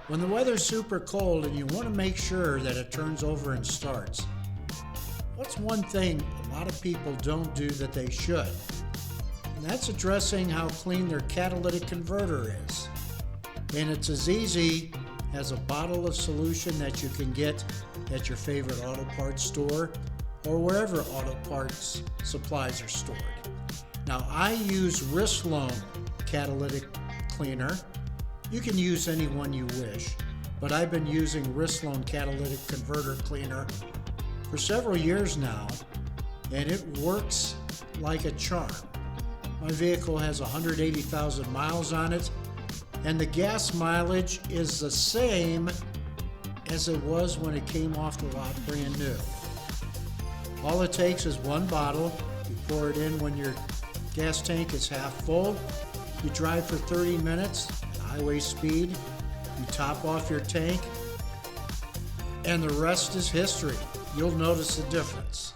When the weather's super cold and you want to make sure that it turns over and starts, what's one thing a lot of people don't do that they should? And that's addressing how clean their catalytic converter is. And it's as easy as a bottle of solution that you can get at your favorite auto parts store or wherever auto parts supplies are stored. Now, I use Rislone catalytic cleaner. You can use any one you wish, but I've been using Rislone catalytic converter cleaner for several years now, and it works like a charm. My vehicle has 180,000 miles on it, and the gas mileage is the same as it was when it came off the lot brand new. All it takes is one bottle. You pour it in when your gas tank is half full. You drive for 30 minutes at highway speed. You top off your tank, and the rest is history. You'll notice the difference.